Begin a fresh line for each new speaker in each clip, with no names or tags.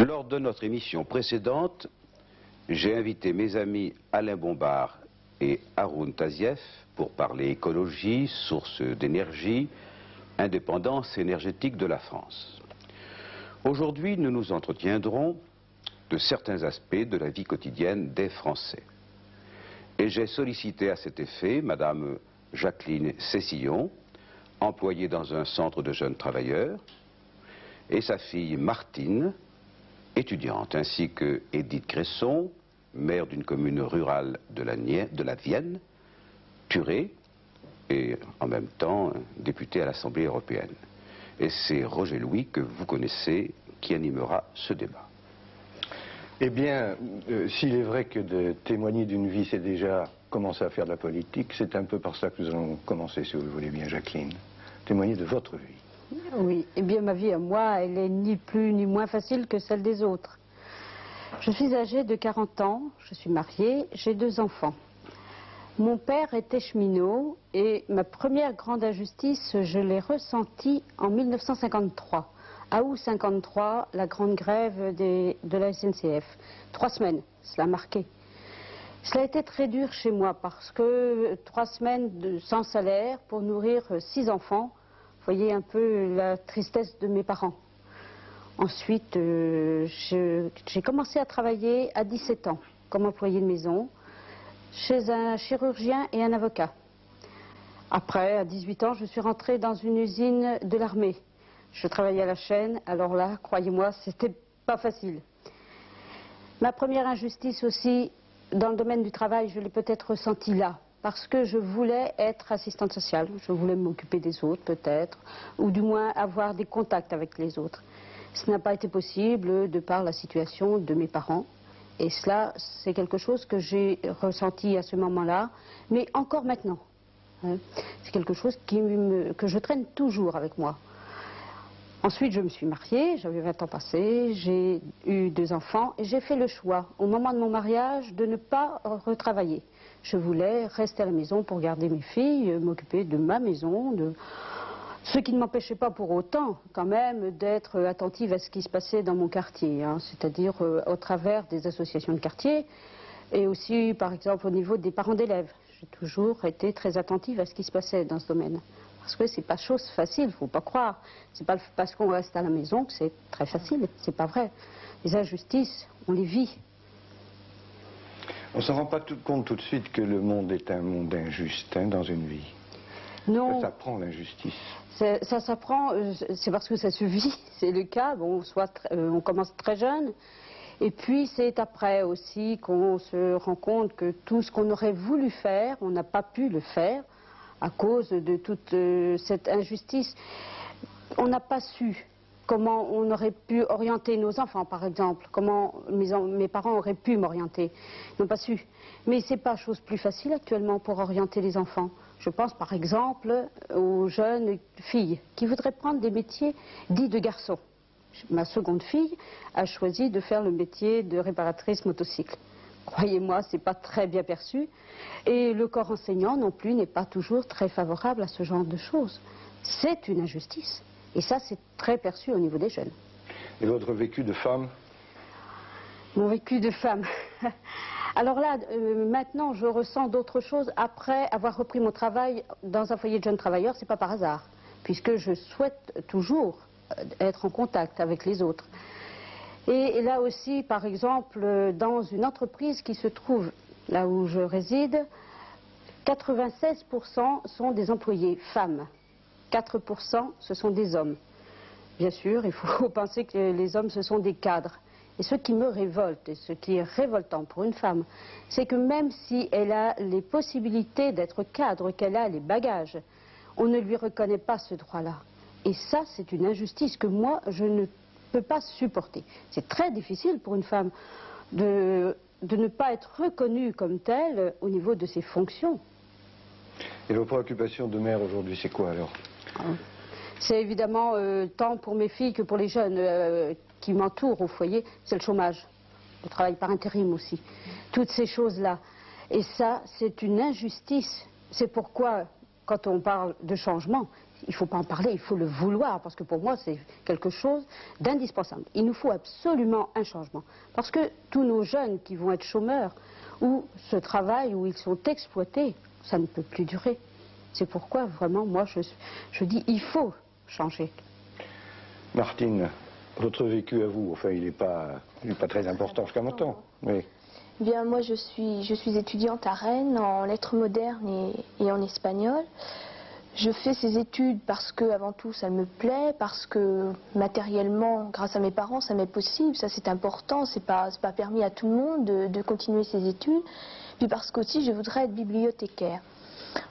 Lors de notre émission précédente, j'ai invité mes amis Alain Bombard et Haroun Tazieff pour parler écologie, source d'énergie, indépendance énergétique de la France. Aujourd'hui, nous nous entretiendrons de certains aspects de la vie quotidienne des Français. Et j'ai sollicité à cet effet Madame Jacqueline Cessillon, employée dans un centre de jeunes travailleurs, et sa fille Martine, étudiante, ainsi que Edith Cresson, maire d'une commune rurale de la Vienne, Thurée, et en même temps député à l'Assemblée européenne. Et c'est Roger Louis, que vous connaissez, qui animera ce débat.
Eh bien, s'il est vrai que de témoigner d'une vie, c'est déjà commencer à faire de la politique, c'est un peu par ça que nous allons commencer, si vous le voulez bien, Jacqueline. Témoigner de votre vie.
Oui, eh bien ma vie à moi, elle est ni plus ni moins facile que celle des autres. Je suis âgée de 40 ans, je suis mariée, j'ai 2 enfants. Mon père était cheminot et ma première grande injustice, je l'ai ressentie en 1953. À août 53, la grande grève de la SNCF. 3 semaines, cela a marqué. Cela a été très dur chez moi parce que 3 semaines sans salaire pour nourrir 6 enfants, vous voyez un peu la tristesse de mes parents. Ensuite, j'ai commencé à travailler à 17 ans comme employée de maison chez un chirurgien et un avocat. Après, à 18 ans, je suis rentrée dans une usine de l'armée. Je travaillais à la chaîne, alors là, croyez-moi, c'était pas facile. Ma première injustice aussi, dans le domaine du travail, je l'ai peut-être ressentie là, parce que je voulais être assistante sociale. Je voulais m'occuper des autres, peut-être, ou du moins avoir des contacts avec les autres. Ce n'a pas été possible de par la situation de mes parents. Et cela, c'est quelque chose que j'ai ressenti à ce moment-là, mais encore maintenant. C'est quelque chose que je traîne toujours avec moi. Ensuite, je me suis mariée, j'avais 20 ans passés, j'ai eu 2 enfants et j'ai fait le choix, au moment de mon mariage, de ne pas retravailler. Je voulais rester à la maison pour garder mes filles, m'occuper de ma maison, ce qui ne m'empêchait pas pour autant, quand même, d'être attentive à ce qui se passait dans mon quartier, c'est-à-dire au travers des associations de quartier et aussi, par exemple, au niveau des parents d'élèves. J'ai toujours été très attentive à ce qui se passait dans ce domaine. Parce que c'est pas chose facile, il ne faut pas croire. C'est pas parce qu'on reste à la maison que c'est très facile, c'est pas vrai. Les injustices, on les vit.
On ne s'en rend pas compte tout de suite que le monde est un monde injuste dans une vie.
Non.
Ça s'apprend, l'injustice.
Ça s'apprend, c'est parce que ça se vit, c'est le cas. Bon, on commence très jeune. Et puis c'est après aussi qu'on se rend compte que tout ce qu'on aurait voulu faire, on n'a pas pu le faire à cause de toute cette injustice. On n'a pas su comment on aurait pu orienter nos enfants, par exemple, comment mes parents auraient pu m'orienter. Ils n'ont pas su. Mais ce n'est pas chose plus facile actuellement pour orienter les enfants. Je pense par exemple aux jeunes filles qui voudraient prendre des métiers dits de garçons. Ma seconde fille a choisi de faire le métier de réparatrice motocycle. Croyez-moi, ce n'est pas très bien perçu. Et le corps enseignant non plus n'est pas toujours très favorable à ce genre de choses. C'est une injustice. Et ça, c'est très perçu au niveau des jeunes.
Et votre vécu de femme?
Mon vécu de femme. Alors là, maintenant, je ressens d'autres choses après avoir repris mon travail dans un foyer de jeunes travailleurs. Ce n'est pas par hasard, puisque je souhaite toujours être en contact avec les autres. Et là aussi, par exemple, dans une entreprise qui se trouve là où je réside, 96% sont des employés femmes, 4% ce sont des hommes. Bien sûr, il faut penser que les hommes, ce sont des cadres. Et ce qui me révolte, et ce qui est révoltant pour une femme, c'est que même si elle a les possibilités d'être cadre, qu'elle a les bagages, on ne lui reconnaît pas ce droit-là. Et ça, c'est une injustice que moi, je ne peux pas supporter. C'est très difficile pour une femme de ne pas être reconnue comme telle au niveau de ses fonctions.
Et vos préoccupations de mère aujourd'hui, c'est quoi alors?
C'est évidemment tant pour mes filles que pour les jeunes qui m'entourent au foyer, c'est le chômage, le travail par intérim aussi, toutes ces choses-là. Et ça, c'est une injustice. C'est pourquoi quand on parle de changement, il ne faut pas en parler, il faut le vouloir, parce que pour moi, c'est quelque chose d'indispensable. Il nous faut absolument un changement. Parce que tous nos jeunes qui vont être chômeurs, ou ce travail où ils sont exploités, ça ne peut plus durer. C'est pourquoi, vraiment, moi, je dis, il faut changer.
Martine, votre vécu à vous, enfin, il n'est pas très important jusqu'à maintenant. Oui.
Bien, moi, je suis étudiante à Rennes en lettres modernes et en espagnol. Je fais ces études parce que, avant tout, ça me plaît, parce que matériellement, grâce à mes parents, ça m'est possible, ça c'est important, c'est pas permis à tout le monde de continuer ses études. Puis parce qu'aussi, je voudrais être bibliothécaire.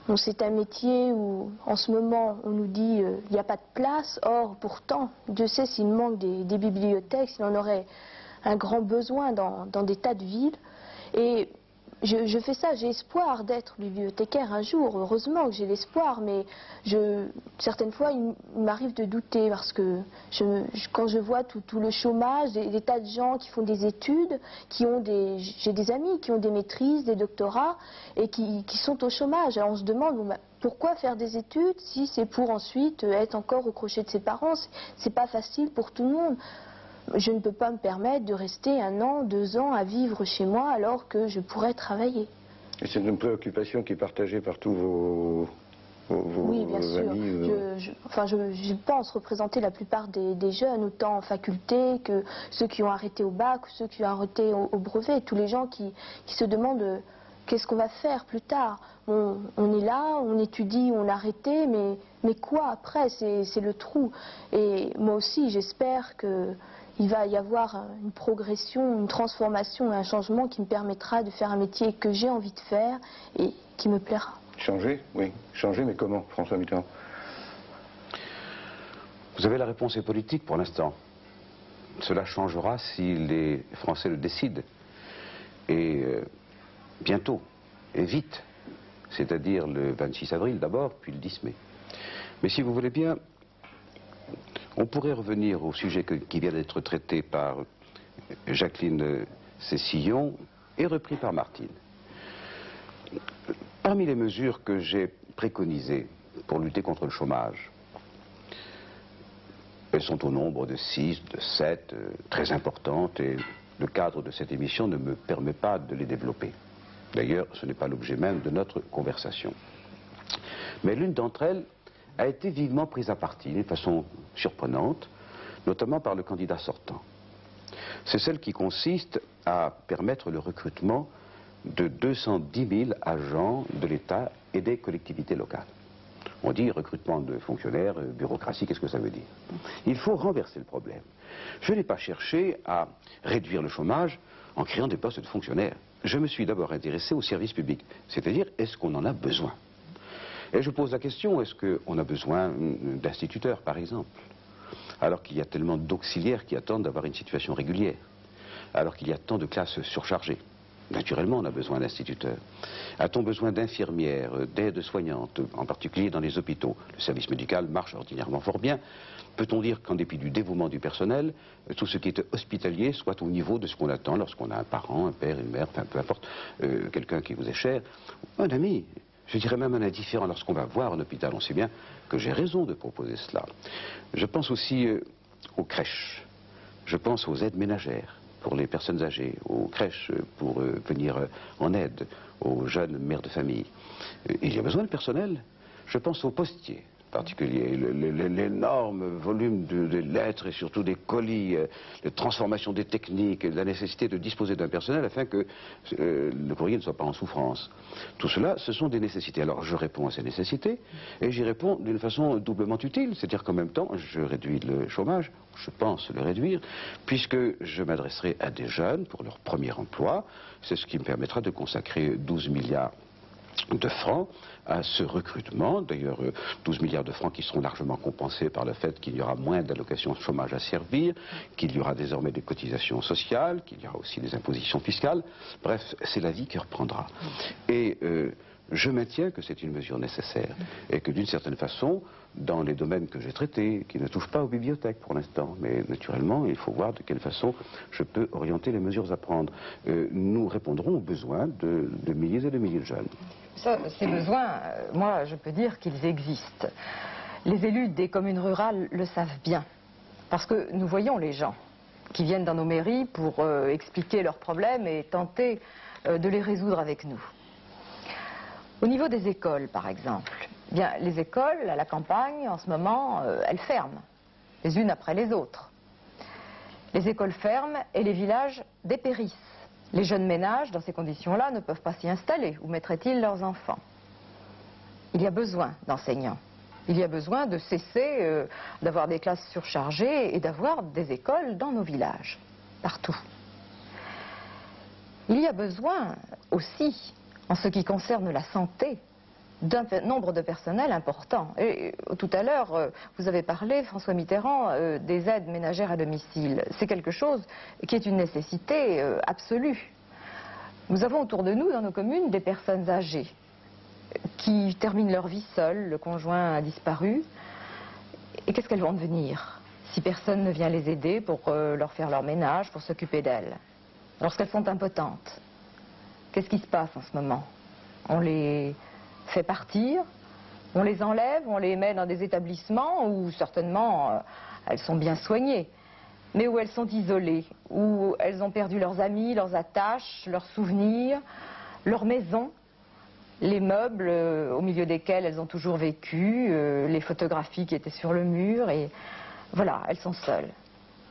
Bon, c'est un métier où, en ce moment, on nous dit il n'y a pas de place. Or, pourtant, Dieu sait s'il manque des bibliothèques, s'il en aurait un grand besoin dans des tas de villes. Et je fais ça, j'ai espoir d'être bibliothécaire un jour. Heureusement que j'ai l'espoir, mais certaines fois, il m'arrive de douter parce que quand je vois tout le chômage, des tas de gens qui font des études, j'ai des amis qui ont des maîtrises, des doctorats et qui sont au chômage. Alors on se demande bon, pourquoi faire des études si c'est pour ensuite être encore au crochet de ses parents. C'est pas facile pour tout le monde. Je ne peux pas me permettre de rester 1 an, 2 ans à vivre chez moi alors que je pourrais travailler.
Et c'est une préoccupation qui est partagée par tous vos
oui, bien sûr.
amis
Je pense représenter la plupart des jeunes, autant en faculté que ceux qui ont arrêté au bac, ou ceux qui ont arrêté au brevet, tous les gens qui se demandent qu'est-ce qu'on va faire plus tard. On est là, on étudie, on a arrêté, mais quoi après? C'est le trou. Et moi aussi, j'espère qu'il va y avoir une progression, une transformation, un changement qui me permettra de faire un métier que j'ai envie de faire et qui me plaira.
Changer, oui. Changer, mais comment, François Mitterrand?
Vous avez la réponse est politique pour l'instant. Cela changera si les Français le décident. Et bientôt, et vite. C'est-à-dire le 26 avril d'abord, puis le 10 mai. Mais si vous voulez bien, on pourrait revenir au sujet qui vient d'être traité par Jacqueline Cessillon et repris par Martine. Parmi les mesures que j'ai préconisées pour lutter contre le chômage, elles sont au nombre de 6, de 7, très importantes, et le cadre de cette émission ne me permet pas de les développer. D'ailleurs, ce n'est pas l'objet même de notre conversation. Mais l'une d'entre elles a été vivement prise à partie, d'une façon surprenante, notamment par le candidat sortant. C'est celle qui consiste à permettre le recrutement de 210 000 agents de l'État et des collectivités locales. On dit recrutement de fonctionnaires, bureaucratie, qu'est-ce que ça veut dire? Il faut renverser le problème. Je n'ai pas cherché à réduire le chômage en créant des postes de fonctionnaires. Je me suis d'abord intéressé au service public, c'est-à-dire est-ce qu'on en a besoin? Et je pose la question, est-ce qu'on a besoin d'instituteurs, par exemple? Alors qu'il y a tellement d'auxiliaires qui attendent d'avoir une situation régulière, alors qu'il y a tant de classes surchargées. Naturellement, on a besoin d'instituteurs. A-t-on besoin d'infirmières, d'aides-soignantes, en particulier dans les hôpitaux? Le service médical marche ordinairement fort bien. Peut-on dire qu'en dépit du dévouement du personnel, tout ce qui est hospitalier soit au niveau de ce qu'on attend lorsqu'on a un parent, un père, une mère, enfin peu importe, quelqu'un qui vous est cher, un ami, je dirais même un indifférent lorsqu'on va voir un hôpital? On sait bien que j'ai raison de proposer cela. Je pense aussi aux crèches, je pense aux aides ménagères pour les personnes âgées, aux crèches pour venir en aide aux jeunes mères de famille. Il y a besoin de personnel. Je pense aux postiers en particulier, l'énorme volume de lettres et surtout des colis, de transformation des techniques, la nécessité de disposer d'un personnel afin que le courrier ne soit pas en souffrance. Tout cela, ce sont des nécessités. Alors je réponds à ces nécessités et j'y réponds d'une façon doublement utile, c'est-à-dire qu'en même temps, je réduis le chômage, je pense le réduire, puisque je m'adresserai à des jeunes pour leur premier emploi. C'est ce qui me permettra de consacrer 12 milliards de francs à ce recrutement, d'ailleurs 12 milliards de francs qui seront largement compensés par le fait qu'il y aura moins d'allocations de chômage à servir, qu'il y aura désormais des cotisations sociales, qu'il y aura aussi des impositions fiscales. Bref, c'est la vie qui reprendra. Et je maintiens que c'est une mesure nécessaire et que d'une certaine façon, dans les domaines que j'ai traités, qui ne touchent pas aux bibliothèques pour l'instant, mais naturellement, il faut voir de quelle façon je peux orienter les mesures à prendre. Nous répondrons aux besoins de milliers et de milliers de jeunes.
Ces besoins, moi, je peux dire qu'ils existent. Les élus des communes rurales le savent bien, parce que nous voyons les gens qui viennent dans nos mairies pour expliquer leurs problèmes et tenter de les résoudre avec nous. Au niveau des écoles, par exemple, eh bien, les écoles à la campagne, en ce moment, elles ferment, les unes après les autres. Les écoles ferment et les villages dépérissent. Les jeunes ménages, dans ces conditions-là, ne peuvent pas s'y installer. Où mettraient-ils leurs enfants? Il y a besoin d'enseignants. Il y a besoin de cesser d'avoir des classes surchargées et d'avoir des écoles dans nos villages, partout. Il y a besoin aussi, en ce qui concerne la santé, d'un nombre de personnel important. Et tout à l'heure, vous avez parlé, François Mitterrand, des aides ménagères à domicile. C'est quelque chose qui est une nécessité absolue. Nous avons autour de nous, dans nos communes, des personnes âgées qui terminent leur vie seules, le conjoint a disparu. Et qu'est-ce qu'elles vont devenir si personne ne vient les aider pour leur faire leur ménage, pour s'occuper d'elles? Lorsqu'elles sont impotentes, qu'est-ce qui se passe en ce moment? On les fait partir, on les enlève, on les met dans des établissements où certainement elles sont bien soignées, mais où elles sont isolées, où elles ont perdu leurs amis, leurs attaches, leurs souvenirs, leur maison, les meubles au milieu desquels elles ont toujours vécu, les photographies qui étaient sur le mur, et voilà, elles sont seules.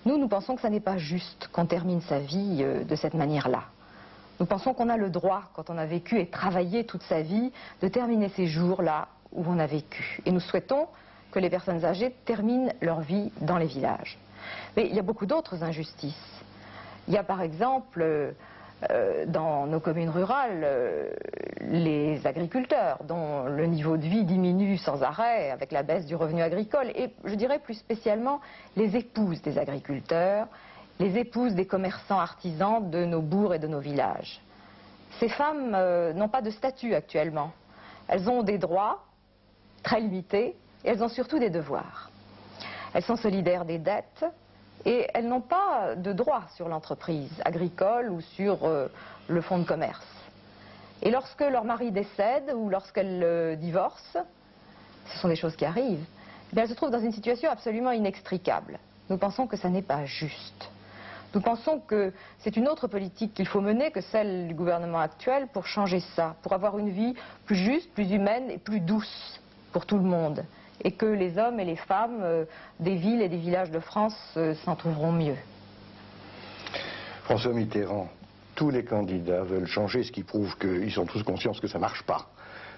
Nous pensons que ça n'est pas juste qu'on termine sa vie de cette manière-là. Nous pensons qu'on a le droit, quand on a vécu et travaillé toute sa vie, de terminer ces jours là où on a vécu. Et nous souhaitons que les personnes âgées terminent leur vie dans les villages. Mais il y a beaucoup d'autres injustices. Il y a par exemple, dans nos communes rurales, les agriculteurs dont le niveau de vie diminue sans arrêt avec la baisse du revenu agricole. Et je dirais plus spécialement les épouses des agriculteurs, les épouses des commerçants artisans de nos bourgs et de nos villages. Ces femmes n'ont pas de statut actuellement. Elles ont des droits très limités et elles ont surtout des devoirs. Elles sont solidaires des dettes et elles n'ont pas de droit sur l'entreprise agricole ou sur le fonds de commerce. Et lorsque leur mari décède ou lorsqu'elles divorcent, ce sont des choses qui arrivent, eh bien, elles se trouvent dans une situation absolument inextricable. Nous pensons que ça n'est pas juste. Nous pensons que c'est une autre politique qu'il faut mener que celle du gouvernement actuel pour changer ça, pour avoir une vie plus juste, plus humaine et plus douce pour tout le monde. Et que les hommes et les femmes des villes et des villages de France s'en trouveront mieux.
François Mitterrand, tous les candidats veulent changer, ce qui prouve qu'ils sont tous conscients que ça ne marche pas.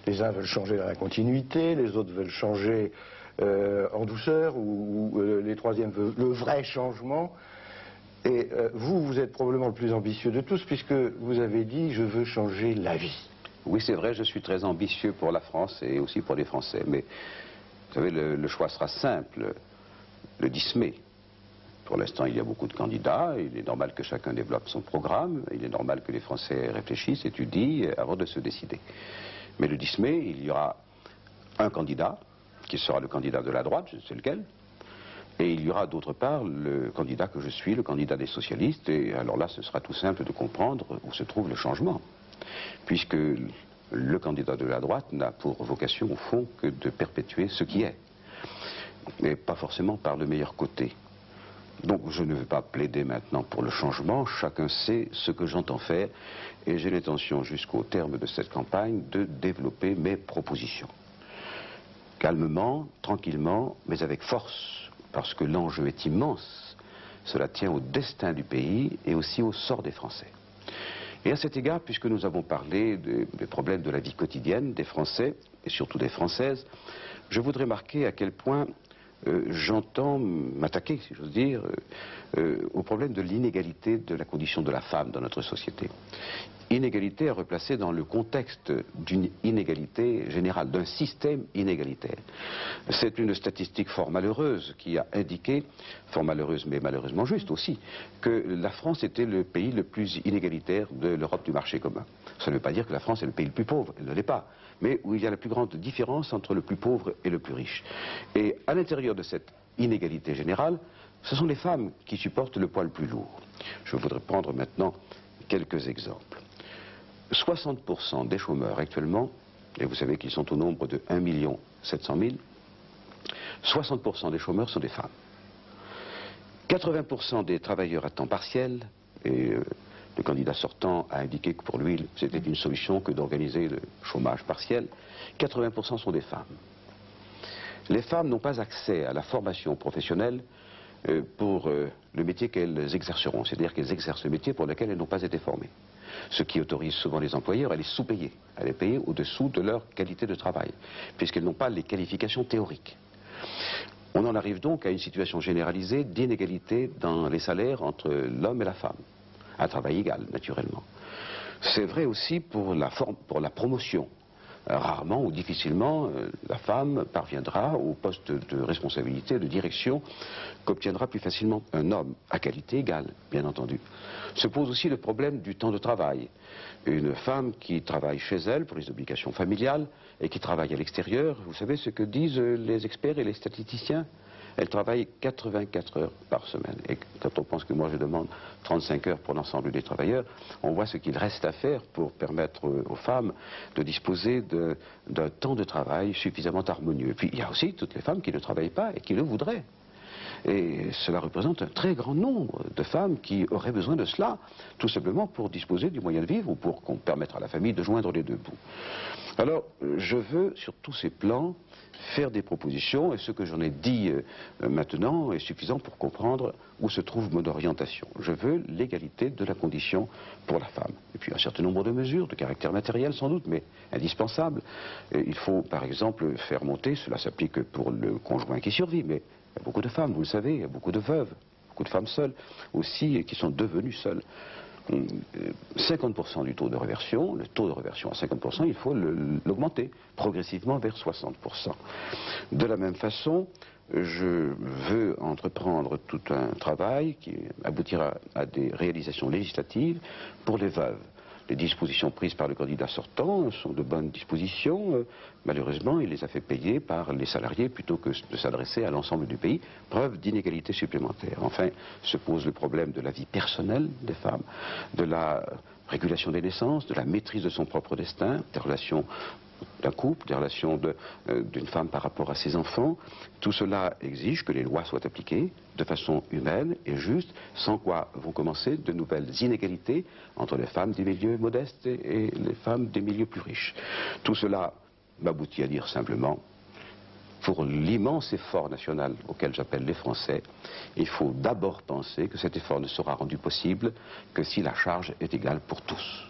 Les uns veulent changer dans la continuité, les autres veulent changer en douceur, ou les troisièmes veulent le vrai changement. Et vous êtes probablement le plus ambitieux de tous, puisque vous avez dit « je veux changer la vie ».
Oui, c'est vrai, je suis très ambitieux pour la France et aussi pour les Français. Mais vous savez, le choix sera simple, le 10 mai. Pour l'instant, il y a beaucoup de candidats, il est normal que chacun développe son programme, il est normal que les Français réfléchissent, étudient avant de se décider. Mais le 10 mai, il y aura un candidat, qui sera le candidat de la droite, je ne sais lequel, et il y aura d'autre part le candidat que je suis, le candidat des socialistes, et alors là ce sera tout simple de comprendre où se trouve le changement. Puisque le candidat de la droite n'a pour vocation au fond que de perpétuer ce qui est, mais pas forcément par le meilleur côté. Donc je ne vais pas plaider maintenant pour le changement, chacun sait ce que j'entends faire, et j'ai l'intention jusqu'au terme de cette campagne de développer mes propositions. Calmement, tranquillement, mais avec force. Parce que l'enjeu est immense, cela tient au destin du pays et aussi au sort des Français. Et à cet égard, puisque nous avons parlé des problèmes de la vie quotidienne des Français, et surtout des Françaises, je voudrais marquer à quel point j'entends m'attaquer, si j'ose dire, au problème de l'inégalité de la condition de la femme dans notre société. Inégalité à replacer dans le contexte d'une inégalité générale, d'un système inégalitaire. C'est une statistique fort malheureuse qui a indiqué, fort malheureuse mais malheureusement juste aussi, que la France était le pays le plus inégalitaire de l'Europe du marché commun. Ça ne veut pas dire que la France est le pays le plus pauvre, elle ne l'est pas, mais où il y a la plus grande différence entre le plus pauvre et le plus riche. Et à l'intérieur de cette inégalité générale, ce sont les femmes qui supportent le poids le plus lourd. Je voudrais prendre maintenant quelques exemples. 60% des chômeurs actuellement et vous savez qu'ils sont au nombre de 1 700 000, 60% des chômeurs sont des femmes. 80% des travailleurs à temps partiel, et le candidat sortant a indiqué que pour lui, c'était une solution que d'organiser le chômage partiel, 80% sont des femmes. Les femmes n'ont pas accès à la formation professionnelle pour le métier qu'elles exerceront, c'est-à-dire qu'elles exercent le métier pour lequel elles n'ont pas été formées. Ce qui autorise souvent les employeurs à les sous-payer, à les payer au-dessous de leur qualité de travail, puisqu'elles n'ont pas les qualifications théoriques. On en arrive donc à une situation généralisée d'inégalité dans les salaires entre l'homme et la femme, à travail égal, naturellement. C'est vrai aussi pour la promotion. Rarement ou difficilement, la femme parviendra au poste de responsabilité, de direction, qu'obtiendra plus facilement un homme, à qualité égale, bien entendu. Se pose aussi le problème du temps de travail. Une femme qui travaille chez elle pour les obligations familiales et qui travaille à l'extérieur, vous savez ce que disent les experts et les statisticiens? Elle travaille 84 heures par semaine. Et quand on pense que moi je demande 35 heures pour l'ensemble des travailleurs, on voit ce qu'il reste à faire pour permettre aux femmes de disposer d'un temps de travail suffisamment harmonieux. Et puis il y a aussi toutes les femmes qui ne travaillent pas et qui le voudraient. Et cela représente un très grand nombre de femmes qui auraient besoin de cela, tout simplement pour disposer du moyen de vivre ou pour qu'on permette à la famille de joindre les deux bouts. Alors, je veux, sur tous ces plans, faire des propositions, et ce que j'en ai dit maintenant est suffisant pour comprendre où se trouve mon orientation. Je veux l'égalité de la condition pour la femme. Et puis un certain nombre de mesures, de caractère matériel sans doute, mais indispensables. Il faut par exemple faire monter, cela s'applique pour le conjoint qui survit, mais il y a beaucoup de femmes, vous le savez, il y a beaucoup de veuves, beaucoup de femmes seules aussi, qui sont devenues seules. 50% du taux de réversion, le taux de réversion à 50%, il faut l'augmenter progressivement vers 60%. De la même façon, je veux entreprendre tout un travail qui aboutira à des réalisations législatives pour les veuves. Les dispositions prises par le candidat sortant sont de bonnes dispositions. Malheureusement, il les a fait payer par les salariés plutôt que de s'adresser à l'ensemble du pays. Preuve d'inégalité supplémentaire. Enfin, se pose le problème de la vie personnelle des femmes, de la régulation des naissances, de la maîtrise de son propre destin, des relations d'un couple, des relations d'une femme par rapport à ses enfants. Tout cela exige que les lois soient appliquées de façon humaine et juste, sans quoi vont commencer de nouvelles inégalités entre les femmes des milieux modestes et les femmes des milieux plus riches. Tout cela m'aboutit à dire simplement, pour l'immense effort national auquel j'appelle les Français, il faut d'abord penser que cet effort ne sera rendu possible que si la charge est égale pour tous.